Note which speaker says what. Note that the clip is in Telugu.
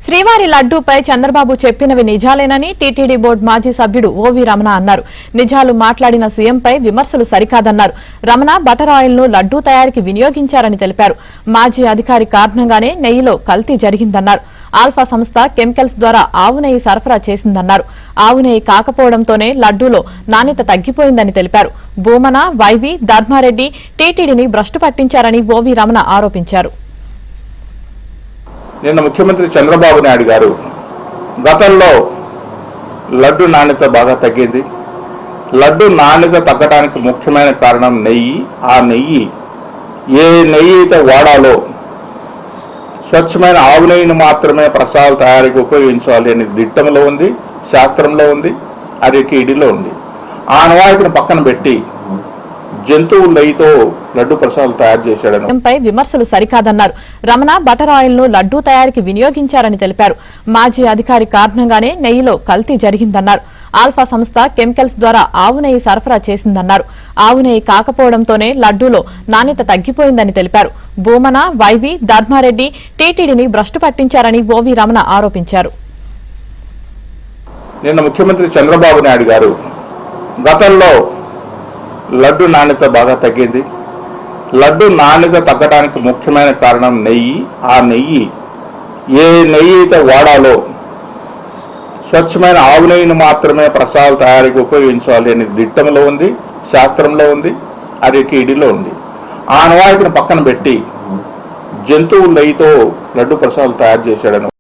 Speaker 1: శ్రీవారి లడ్డూపై చంద్రబాబు చెప్పినవి నిజాలేనని టీటీడీ బోర్డు మాజీ సభ్యుడు ఓవి రమణ అన్నారు. నిజాలు మాట్లాడిన సీఎంపై విమర్శలు సరికాదన్నారు. రమణ బటర్ ఆయిల్ ను లడ్డూ తయారీకి వినియోగించారని తెలిపారు. మాజీ అధికారి కారణంగానే నెయ్యిలో కల్తీ జరిగిందన్నారు. ఆల్ఫా సంస్థ కెమికల్స్ ద్వారా ఆవు నెయ్యి సరఫరా చేసిందన్నారు. ఆవు నెయ్యి కాకపోవడంతోనే లడ్డూలో నాణ్యత తగ్గిపోయిందని తెలిపారు. భూమన, వైవి, ధర్మారెడ్డి టీటీడీని భ్రష్టు పట్టించారని ఓవి రమణ ఆరోపించారు.
Speaker 2: నిన్న ముఖ్యమంత్రి చంద్రబాబు నాయుడు గారు గతంలో లడ్డు నాణ్యత బాగా తగ్గింది. లడ్డు నాణ్యత తగ్గడానికి ముఖ్యమైన కారణం నెయ్యి. ఆ నెయ్యి ఏ నెయ్యి అయితే వాడాలో స్వచ్ఛమైన ఆవు నెయ్యిని మాత్రమే ప్రసాదాల తయారీకి ఉపయోగించాలి అని దిట్టంలో ఉంది, శాస్త్రంలో ఉంది, అది టీడీలో ఉంది. ఆ అణవాయితీని పక్కన పెట్టి జంతువుల నెయ్యితో లడ్డు ప్రసాదాలు తయారు చేశాడని
Speaker 1: విమర్శలు సరికాదన్నారు. రమణ బటర్ ఆయిల్ ను లడ్డూ తయారీకి వినియోగించారని తెలిపారు. మాజీ అధికారి కారణంగానే నెయ్యిలో కల్తీ జరిగిందన్నారు. ఆల్ఫా సంస్థ కెమికల్స్ ద్వారా ఆవు నెయ్యి సరఫరా చేసిందన్నారు. ఆవు నెయ్యి కాకపోవడంతోనే లడ్డూలో నాణ్యత తగ్గిపోయిందని తెలిపారు. భూమన, వైవి, ధర్మారెడ్డి టీటీడీని భ్రష్టు పట్టించారని ఓవి రమణ ఆరోపించారు.
Speaker 2: నిన్న ముఖ్యమంత్రి చంద్రబాబు నాయుడు గారు గతంలో లడ్డు నాణ్యత బాగా తగ్గింది. లడ్డు నాణ్యత తగ్గడానికి ముఖ్యమైన కారణం నెయ్యి. ఆ నెయ్యి ఏ నెయ్యి అయితే వాడాలో స్వచ్ఛమైన ఆవు నెయ్యిని మాత్రమే ప్రసాదాల తయారీకి ఉపయోగించాలి అని దిట్టంలో ఉంది, శాస్త్రంలో ఉంది, అది టీడీలో ఉంది. ఆ అణవాయితీని పక్కన పెట్టి జంతువుల నెయ్యితో లడ్డు ప్రసాదాలు తయారు చేశాడని